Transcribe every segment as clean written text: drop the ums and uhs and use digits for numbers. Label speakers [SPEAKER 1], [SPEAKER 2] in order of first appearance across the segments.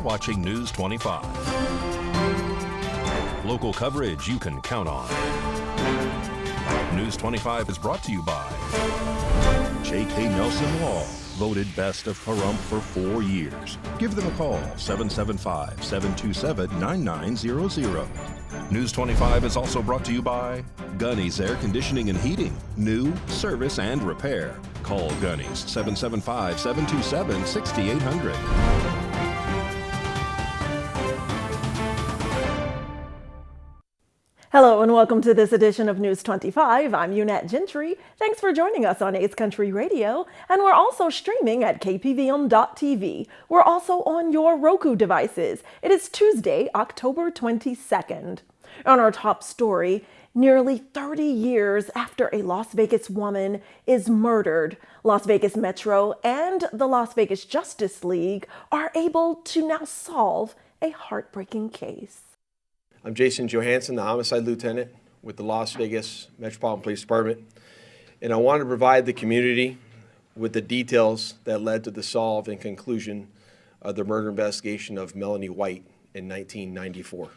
[SPEAKER 1] watching News 25. Local coverage you can count on. News 25 is brought to you by J.K. Nelson Law, voted best of Pahrump for 4 years. Give them a call, 775-727-9900. News 25 is also brought to you by Gunny's Air Conditioning and Heating. New, service, and repair. Call Gunny's, 775-727-6800.
[SPEAKER 2] Hello and welcome to this edition of News 25. I'm Unette Gentry. Thanks for joining us on 8th Country Radio, and we're also streaming at KPVM.TV. We're also on your Roku devices. It is Tuesday, October 22nd. On our top story, nearly 30 years after a Las Vegas woman is murdered, Las Vegas Metro and the Las Vegas Justice League are able to now solve a heartbreaking case.
[SPEAKER 3] I'm Jason Johansson, the homicide lieutenant with the Las Vegas Metropolitan Police Department, and I want to provide the community with the details that led to the solve and conclusion of the murder investigation of Melanie White in 1994.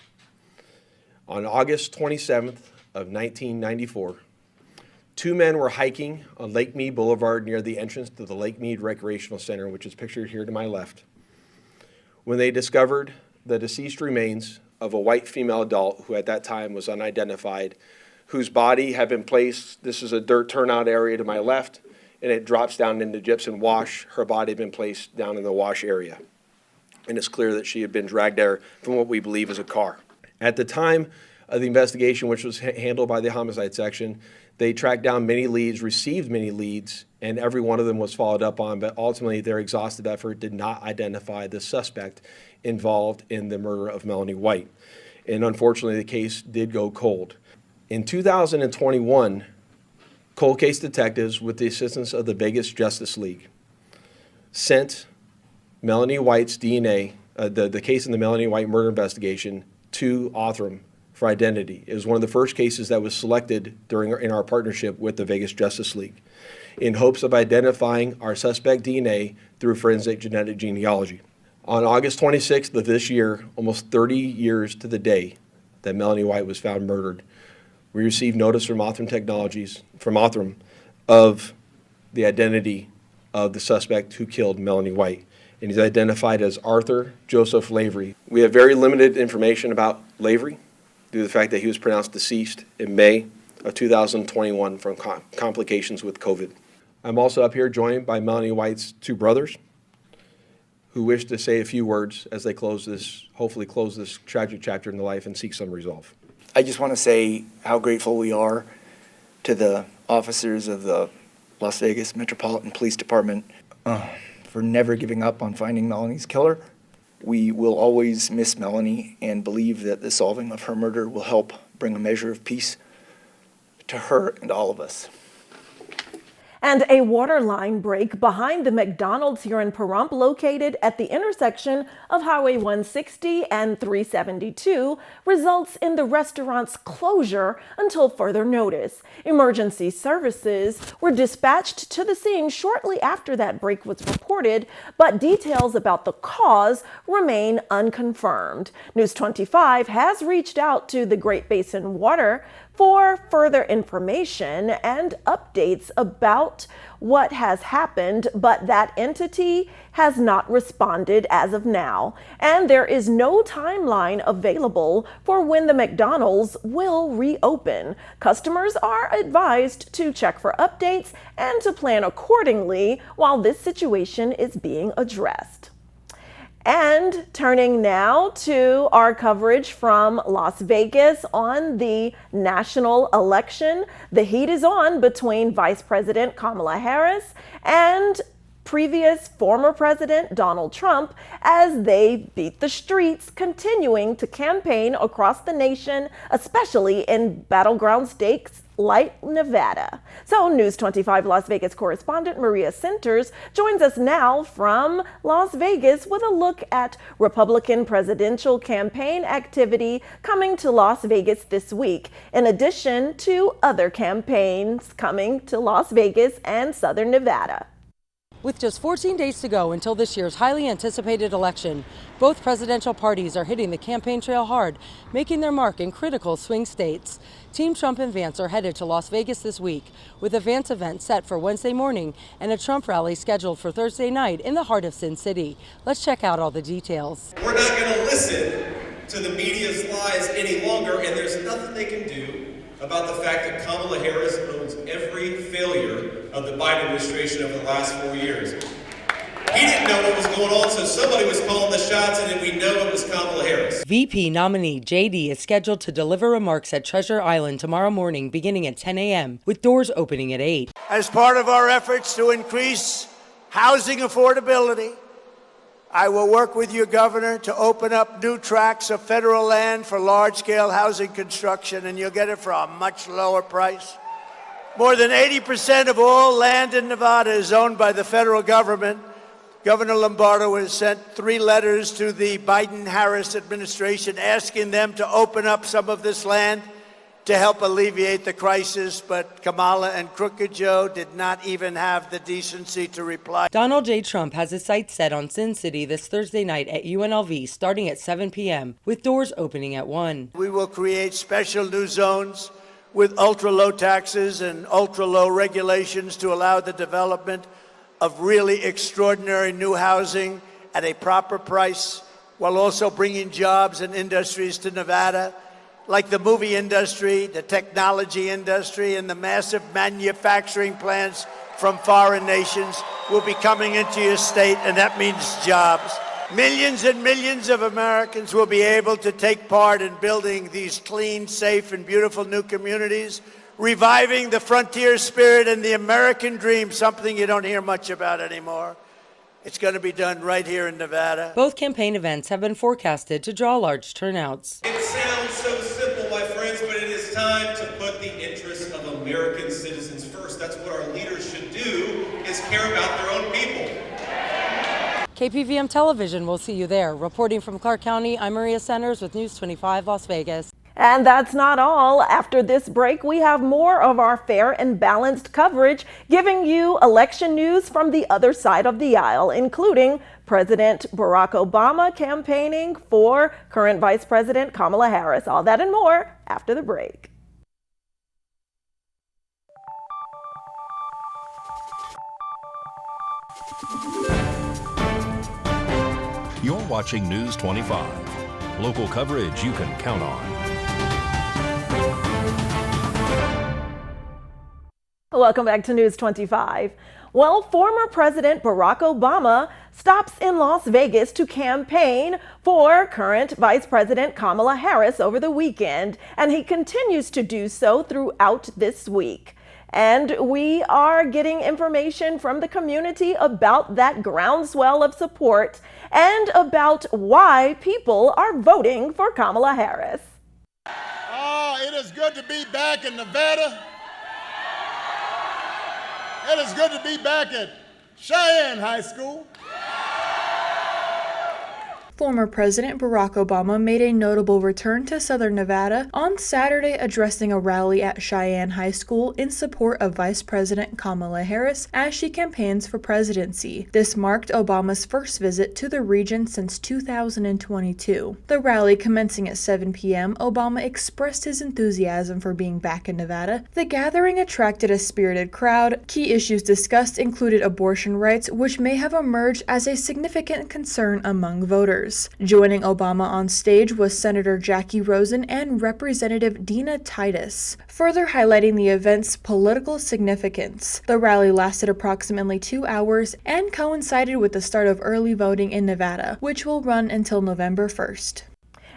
[SPEAKER 3] On August 27th of 1994, 2 men were hiking on Lake Mead Boulevard near the entrance to the Lake Mead Recreational Center, which is pictured here to my left, when they discovered the deceased remains of a white female adult who at that time was unidentified, whose body had been placed, this is a dirt turnout area to my left, and it drops down into gypsum wash. Her body had been placed down in the wash area. And it's clear that she had been dragged there from what we believe is a car. At the time of the investigation, which was handled by the homicide section, they tracked down many leads, received many leads, and every one of them was followed up on, but ultimately their exhaustive effort did not identify the suspect involved in the murder of Melanie White. And unfortunately, the case did go cold. In 2021, cold case detectives, with the assistance of the Vegas Justice League, sent Melanie White's DNA, the case in the Melanie White murder investigation, to Pahrump for identity. It was one of the first cases that was selected in our partnership with the Vegas Justice League, in hopes of identifying our suspect DNA through forensic genetic genealogy. On August 26th of this year, almost 30 years to the day that Melanie White was found murdered, we received notice from Pahrump of the identity of the suspect who killed Melanie White. And he's identified as Arthur Joseph Lavery. We have very limited information about Lavery due to the fact that he was pronounced deceased in May of 2021 from complications with COVID. I'm also up here joined by Melanie White's 2 brothers, who wish to say a few words as they hopefully close this tragic chapter in their life and seek some resolve.
[SPEAKER 4] I just want to say how grateful we are to the officers of the Las Vegas Metropolitan Police Department for never giving up on finding Melanie's killer. We will always miss Melanie and believe that the solving of her murder will help bring a measure of peace to her and all of us.
[SPEAKER 2] And a water line break behind the McDonald's here in Pahrump, located at the intersection of Highway 160 and 372, results in the restaurant's closure until further notice. Emergency services were dispatched to the scene shortly after that break was reported, but details about the cause remain unconfirmed. News 25 has reached out to the Great Basin Water for further information and updates about what has happened, but that entity has not responded as of now. And there is no timeline available for when the McDonald's will reopen. Customers are advised to check for updates and to plan accordingly while this situation is being addressed. And turning now to our coverage from Las Vegas on the national election, the heat is on between Vice President Kamala Harris and previous former President Donald Trump as they beat the streets, continuing to campaign across the nation, especially in battleground states like Nevada. So News 25 Las Vegas correspondent Maria Centers joins us now from Las Vegas with a look at Republican presidential campaign activity coming to Las Vegas this week, in addition to other campaigns coming to Las Vegas and Southern Nevada.
[SPEAKER 5] With just 14 days to go until this year's highly anticipated election, both presidential parties are hitting the campaign trail hard, making their mark in critical swing states. Team Trump and Vance are headed to Las Vegas this week, with a Vance event set for Wednesday morning and a Trump rally scheduled for Thursday night in the heart of Sin City. Let's check out all the details.
[SPEAKER 6] We're not going to listen to the media's lies any longer, and there's nothing they can do about the fact that Kamala Harris owns every failure of the Biden administration over the last 4 years. He didn't know what was going on, so somebody was calling the shots, and then we know it was Kamala Harris.
[SPEAKER 5] VP nominee JD is scheduled to deliver remarks at Treasure Island tomorrow morning beginning at 10 a.m., with doors opening at 8.
[SPEAKER 7] As part of our efforts to increase housing affordability, I will work with your governor to open up new tracts of federal land for large-scale housing construction, and you'll get it for a much lower price. More than 80% of all land in Nevada is owned by the federal government. Governor Lombardo has sent 3 letters to the Biden-Harris administration asking them to open up some of this land to help alleviate the crisis, but Kamala and Crooked Joe did not even have the decency to reply.
[SPEAKER 5] Donald J. Trump has his sights set on Sin City this Thursday night at UNLV starting at 7 p.m., with doors opening at 1.
[SPEAKER 7] We will create special new zones with ultra-low taxes and ultra-low regulations to allow the development of really extraordinary new housing at a proper price, while also bringing jobs and industries to Nevada, like the movie industry, the technology industry, and the massive manufacturing plants from foreign nations will be coming into your state, and that means jobs. Millions and millions of Americans will be able to take part in building these clean, safe, and beautiful new communities, reviving the frontier spirit and the American dream, something you don't hear much about anymore. It's going to be done right here in Nevada.
[SPEAKER 5] Both campaign events have been forecasted to draw large turnouts.
[SPEAKER 6] It sounds so simple, my friends, but it is time to put the interests of American citizens first. That's what our leaders should do, is care about their own people.
[SPEAKER 5] KPVM Television will see you there. Reporting from Clark County, I'm Maria Centers with News 25 Las Vegas.
[SPEAKER 2] And that's not all. After this break, we have more of our fair and balanced coverage, giving you election news from the other side of the aisle, including President Barack Obama campaigning for current Vice President Kamala Harris. All that and more after the break.
[SPEAKER 1] You're watching News 25. Local coverage you can count on.
[SPEAKER 2] Welcome back to News 25. Well, former President Barack Obama stops in Las Vegas to campaign for current Vice President Kamala Harris over the weekend, and he continues to do so throughout this week. And we are getting information from the community about that groundswell of support and about why people are voting for Kamala Harris.
[SPEAKER 8] Oh, it is good to be back in Nevada. It is good to be back at Cheyenne High School.
[SPEAKER 9] Former President Barack Obama made a notable return to Southern Nevada on Saturday, addressing a rally at Cheyenne High School in support of Vice President Kamala Harris as she campaigns for presidency. This marked Obama's first visit to the region since 2022. The rally commencing at 7 p.m., Obama expressed his enthusiasm for being back in Nevada. The gathering attracted a spirited crowd. Key issues discussed included abortion rights, which may have emerged as a significant concern among voters. Joining Obama on stage was Senator Jackie Rosen and Representative Dina Titus, further highlighting the event's political significance. The rally lasted approximately 2 hours and coincided with the start of early voting in Nevada, which will run until November 1st.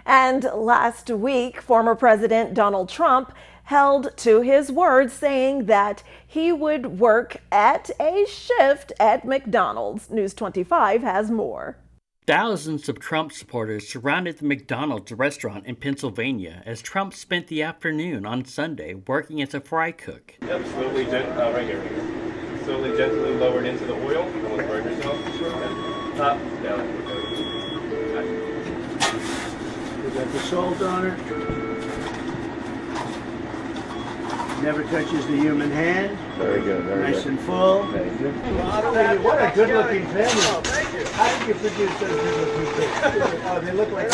[SPEAKER 2] And last week, former President Donald Trump held to his word, saying that he would work at a shift at McDonald's. News 25 has more.
[SPEAKER 10] Thousands of Trump supporters surrounded the McDonald's restaurant in Pennsylvania as Trump spent the afternoon on Sunday working as a fry cook.
[SPEAKER 11] Yep, slowly, right here. Slowly, gently lowered into the oil. Don't want to burn yourself. Up, down.
[SPEAKER 7] We got the salt on it. Never touches the human hand.
[SPEAKER 11] Very good, very
[SPEAKER 7] Nice
[SPEAKER 11] good.
[SPEAKER 7] and full.
[SPEAKER 11] Thank you.
[SPEAKER 7] Well, I'll tell you, what a good-looking family. Oh, thank you. How did you produce those good-looking kids? Oh, they look like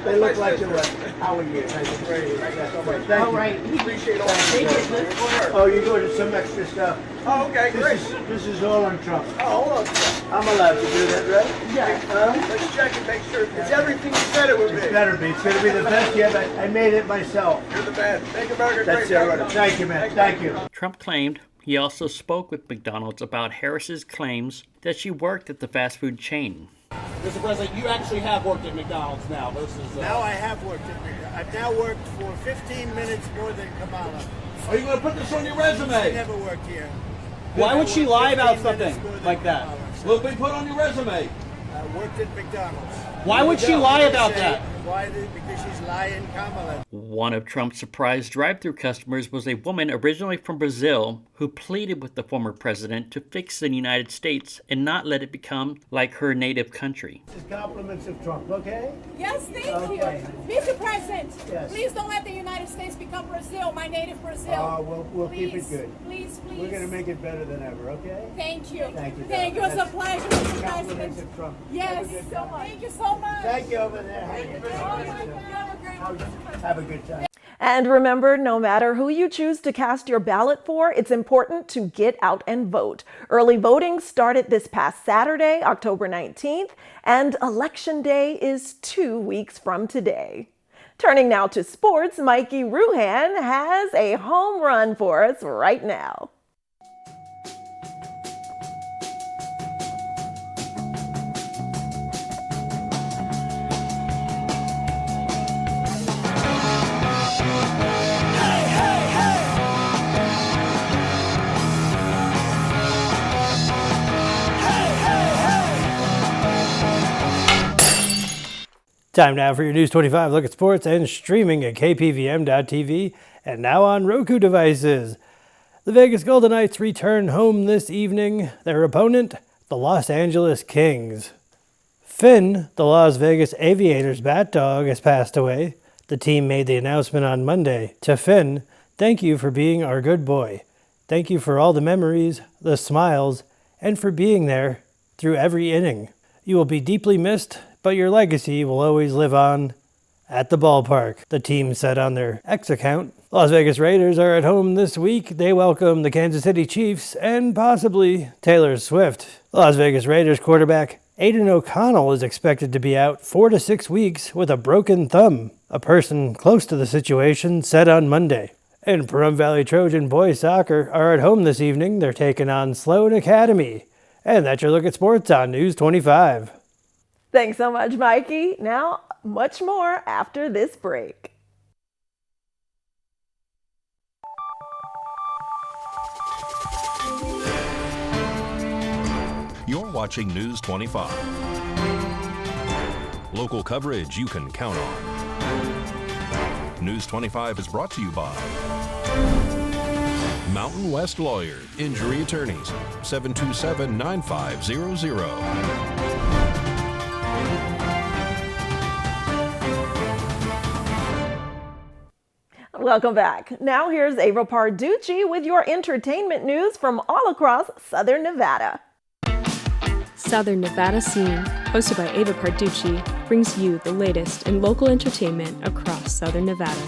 [SPEAKER 7] they look like what? How are you? Nice to meet you. Thank you.
[SPEAKER 12] All right.
[SPEAKER 7] Appreciate all the Oh, you're doing some extra stuff.
[SPEAKER 12] Oh, okay, great.
[SPEAKER 7] This is all on Trump.
[SPEAKER 12] Oh, hold on.
[SPEAKER 7] I'm allowed to do that, right?
[SPEAKER 12] Yeah. Let's check and make sure it's everything you said it would be.
[SPEAKER 7] It better be. It's going to be the best yet. I made it myself.
[SPEAKER 12] You're the man. Make America great.
[SPEAKER 7] That's it. Thank you, man. Thank you.
[SPEAKER 10] Trump claimed he also spoke with McDonald's about Harris's claims that she worked at the fast food chain.
[SPEAKER 13] Mr. President, you actually have worked at McDonald's now versus...
[SPEAKER 7] Now I have worked at McDonald's. I've now worked for 15 minutes more than Kamala.
[SPEAKER 13] Are you going to put this on your
[SPEAKER 7] I
[SPEAKER 13] resume?
[SPEAKER 7] never worked here.
[SPEAKER 13] Why would she lie about something like that?
[SPEAKER 7] Will
[SPEAKER 13] be put on your resume.
[SPEAKER 7] I worked at McDonald's.
[SPEAKER 13] Why would she lie about that?
[SPEAKER 7] Why? Because she's lying, Kamala.
[SPEAKER 10] One of Trump's surprise drive-thru customers was a woman originally from Brazil who pleaded with the former president to fix the United States and not let it become like her native country.
[SPEAKER 7] This is compliments of Trump, okay?
[SPEAKER 14] Yes, thank
[SPEAKER 7] Okay.
[SPEAKER 14] you. Mr. President,
[SPEAKER 7] Yes.
[SPEAKER 14] please don't let the United States become Brazil, my native Brazil.
[SPEAKER 7] We'll keep it
[SPEAKER 14] Please,
[SPEAKER 7] good.
[SPEAKER 14] Please, please.
[SPEAKER 7] We're going to make it better than ever, okay?
[SPEAKER 14] Thank you.
[SPEAKER 7] Thank you.
[SPEAKER 14] Thank you. It's a pleasure, Mr.
[SPEAKER 7] Compliments
[SPEAKER 14] President.
[SPEAKER 7] of Trump.
[SPEAKER 14] Yes, thank you so much.
[SPEAKER 7] Thank you over there.
[SPEAKER 14] Thank you so much. You have a great one.
[SPEAKER 7] Have a good time.
[SPEAKER 2] And remember, no matter who you choose to cast your ballot for, it's important to get out and vote. Early voting started this past Saturday, October 19th, and Election Day is 2 weeks from today. Turning now to sports, Mikey Ruhan has a home run for us right now.
[SPEAKER 15] Time now for your News 25 look at sports and streaming at KPVM.TV and now on Roku devices. The Vegas Golden Knights return home this evening. Their opponent, the Los Angeles Kings. Finn, the Las Vegas Aviators bat dog, has passed away. The team made the announcement on Monday. To Finn, thank you for being our good boy. Thank you for all the memories, the smiles, and for being there through every inning. You will be deeply missed, but your legacy will always live on at the ballpark, the team said on their X account. Las Vegas Raiders are at home this week. They welcome the Kansas City Chiefs and possibly Taylor Swift. Las Vegas Raiders quarterback Aiden O'Connell is expected to be out 4 to 6 weeks with a broken thumb, a person close to the situation said on Monday. And Pahrump Valley Trojan boys soccer are at home this evening. They're taking on Sloan Academy. And that's your look at sports on News 25.
[SPEAKER 2] Thanks so much, Mikey. Now, much more after this break.
[SPEAKER 1] You're watching News 25. Local coverage you can count on. News 25 is brought to you by Mountain West Lawyer, Injury Attorneys, 727-9500.
[SPEAKER 2] Welcome back. Now here's Ava Parducci with your entertainment news from all across Southern Nevada.
[SPEAKER 16] Southern Nevada Scene, hosted by Ava Parducci, brings you the latest in local entertainment across Southern Nevada.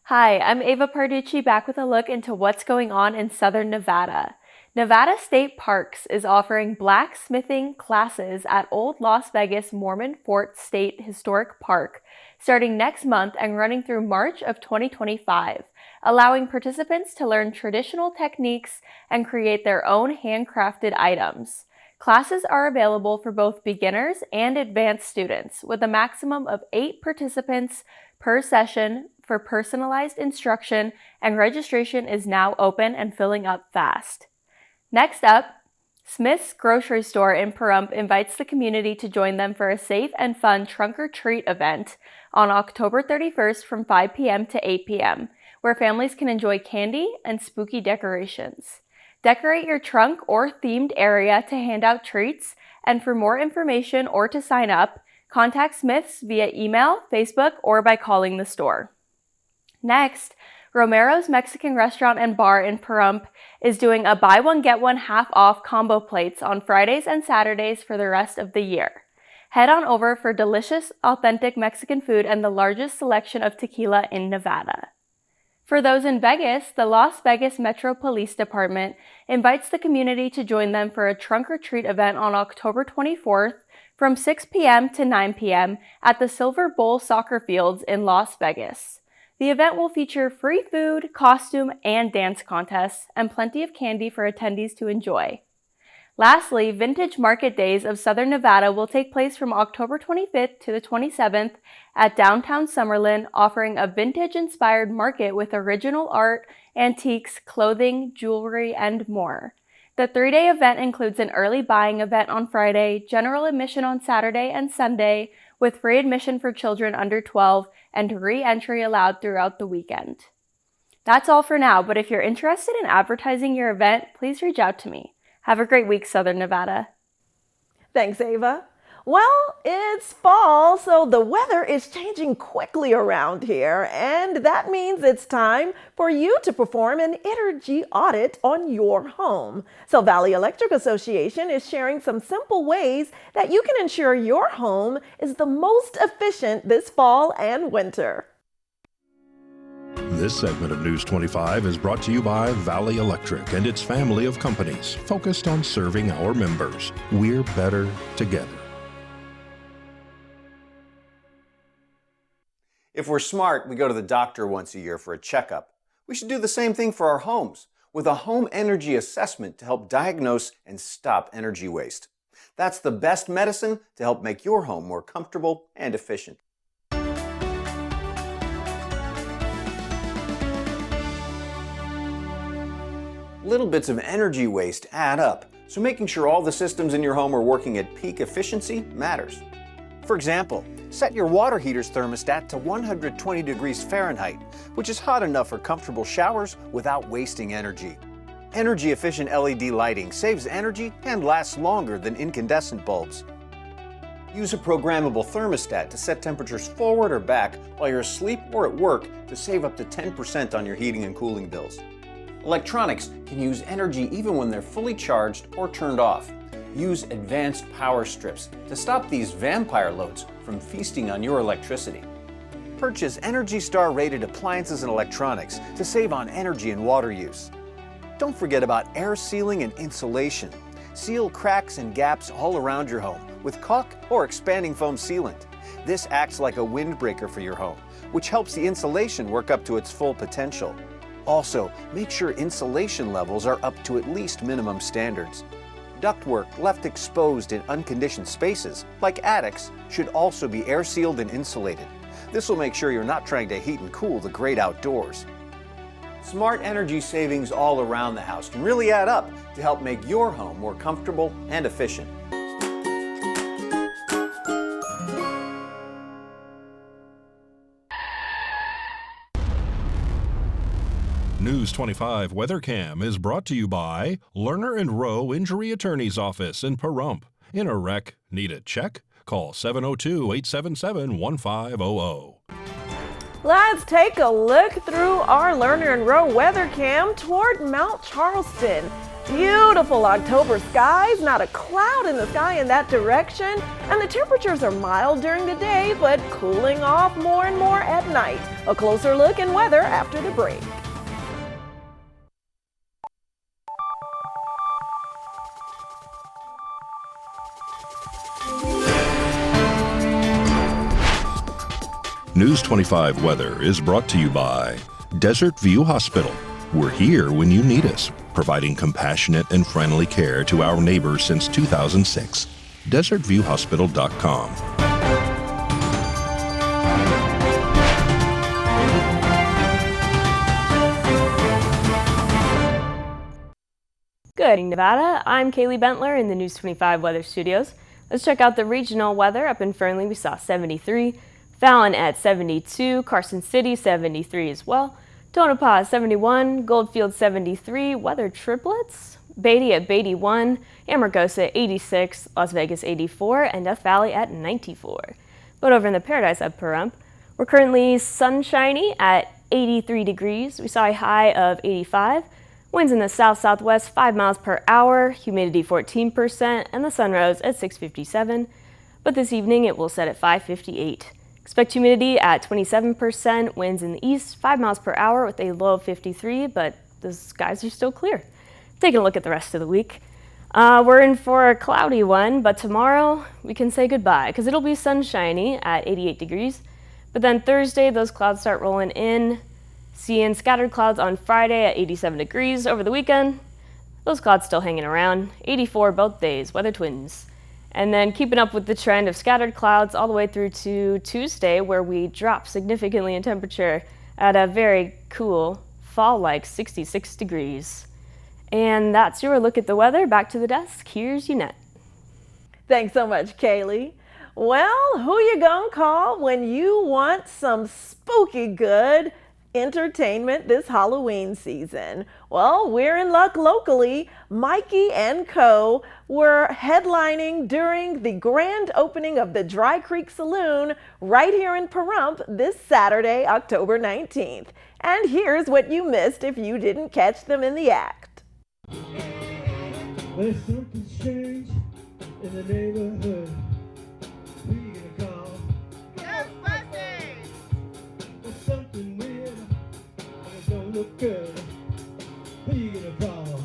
[SPEAKER 17] Hi, I'm Ava Parducci back with a look into what's going on in Southern Nevada. Nevada State Parks is offering blacksmithing classes at Old Las Vegas Mormon Fort State Historic Park starting next month and running through March of 2025, allowing participants to learn traditional techniques and create their own handcrafted items. Classes are available for both beginners and advanced students, with a maximum of 8 participants per session for personalized instruction, and registration is now open and filling up fast. Next up, Smith's Grocery Store in Pahrump invites the community to join them for a safe and fun trunk-or-treat event on October 31st from 5 p.m. to 8 p.m., where families can enjoy candy and spooky decorations. Decorate your trunk or themed area to hand out treats, and for more information or to sign up, contact Smith's via email, Facebook, or by calling the store. Next, Romero's Mexican Restaurant and Bar in Pahrump is doing a buy one get one half off combo plates on Fridays and Saturdays for the rest of the year. Head on over for delicious, authentic Mexican food and the largest selection of tequila in Nevada. For those in Vegas, the Las Vegas Metro Police Department invites the community to join them for a trunk or treat event on October 24th from 6 p.m. to 9 p.m. at the Silver Bowl soccer fields in Las Vegas. The event will feature free food, costume, and dance contests, and plenty of candy for attendees to enjoy. Lastly, Vintage Market Days of Southern Nevada will take place from October 25th to the 27th at downtown Summerlin, offering a vintage-inspired market with original art, antiques, clothing, jewelry, and more. The 3-day event includes an early buying event on Friday, general admission on Saturday and Sunday, with free admission for children under 12 and re-entry allowed throughout the weekend. That's all for now, but if you're interested in advertising your event, please reach out to me. Have a great week, Southern Nevada.
[SPEAKER 2] Thanks, Ava. Well, it's fall, so the weather is changing quickly around here, and that means it's time for you to perform an energy audit on your home. So Valley Electric Association is sharing some simple ways that you can ensure your home is the most efficient this fall and winter.
[SPEAKER 1] This segment of News 25 is brought to you by Valley Electric and its family of companies focused on serving our members. We're better together.
[SPEAKER 18] If we're smart, we go to the doctor once a year for a checkup. We should do the same thing for our homes with a home energy assessment to help diagnose and stop energy waste. That's the best medicine to help make your home more comfortable and efficient. Little bits of energy waste add up, so making sure all the systems in your home are working at peak efficiency matters. For example, set your water heater's thermostat to 120 degrees Fahrenheit, which is hot enough for comfortable showers without wasting energy. Energy-efficient LED lighting saves energy and lasts longer than incandescent bulbs. Use a programmable thermostat to set temperatures forward or back while you're asleep or at work to save up to 10% on your heating and cooling bills. Electronics can use energy even when they're fully charged or turned off. Use advanced power strips to stop these vampire loads from feasting on your electricity. Purchase Energy Star rated appliances and electronics to save on energy and water use. Don't forget about air sealing and insulation. Seal cracks and gaps all around your home with caulk or expanding foam sealant. This acts like a windbreaker for your home, which helps the insulation work up to its full potential. Also, make sure insulation levels are up to at least minimum standards. Ductwork left exposed in unconditioned spaces, like attics, should also be air sealed and insulated. This will make sure you're not trying to heat and cool the great outdoors. Smart energy savings all around the house can really add up to help make your home more comfortable and efficient.
[SPEAKER 1] News 25 WeatherCam is brought to you by Lerner and Rowe Injury Attorney's Office in Pahrump. In a wreck, need a check? Call 702-877-1500.
[SPEAKER 2] Let's take a look through our Lerner and Rowe WeatherCam toward Mount Charleston. Beautiful October skies, not a cloud in the sky in that direction, and the temperatures are mild during the day but cooling off more and more at night. A closer look in weather after the break.
[SPEAKER 1] News 25 weather is brought to you by Desert View Hospital. We're here when you need us, providing compassionate and friendly care to our neighbors since 2006. DesertViewHospital.com.
[SPEAKER 19] Good evening, Nevada. I'm Kaylee Bentler in the News 25 Weather Studios. Let's check out the regional weather. Up in Fernley, we saw 73. Fallon at 72, Carson City 73 as well, Tonopah 71, Goldfield 73, weather triplets, Beatty at 81, Amargosa 86, Las Vegas 84, and Death Valley at 94. But over in the Paradise at Pahrump, we're currently sunshiny at 83 degrees. We saw a high of 85. Winds in the south-southwest 5 miles per hour, humidity 14%, and the sun rose at 6:57. But this evening it will set at 5:58. Expect humidity at 27%, winds in the east 5 miles per hour with a low of 53, but the skies are still clear. Taking a look at the rest of the week. We're in for a cloudy one, but tomorrow we can say goodbye because it'll be sunshiny at 88 degrees. But then Thursday, those clouds start rolling in. Seeing scattered clouds on Friday at 87 degrees. Over the weekend, those clouds still hanging around. 84 both days, weather twins. And then keeping up with the trend of scattered clouds all the way through to Tuesday, where we drop significantly in temperature at a very cool fall-like 66 degrees. And that's your look at the weather. Back to the desk. Here's Unette.
[SPEAKER 2] Thanks so much, Kaylee. Well, who you gonna call when you want some spooky good entertainment this Halloween season? Well, we're in luck locally. Mikey & Co. were headlining during the grand opening of the Dry Creek Saloon right here in Pahrump this Saturday, October 19th. And here's what you missed if you didn't catch them in the act.
[SPEAKER 20] There's something strange in the neighborhood. Who you gonna call? Ghostbusters! There's something weird and it don't look good. Who you gonna call?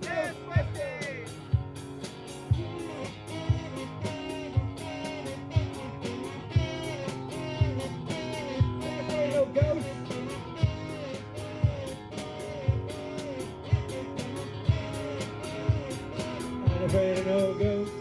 [SPEAKER 20] Ghostbusters! There's no ghost. I'm afraid of no ghost.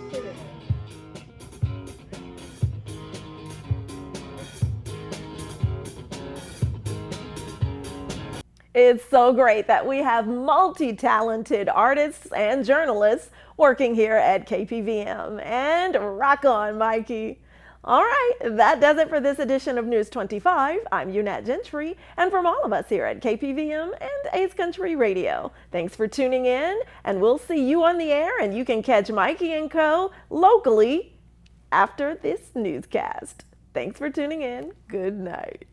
[SPEAKER 2] It's so great that we have multi-talented artists and journalists working here at KPVM. And rock on, Mikey. All right, that does it for this edition of News 25. I'm Unette Gentry, and from all of us here at KPVM and Ace Country Radio, thanks for tuning in, and we'll see you on the air, and you can catch Mikey & Co. locally after this newscast. Thanks for tuning in. Good night.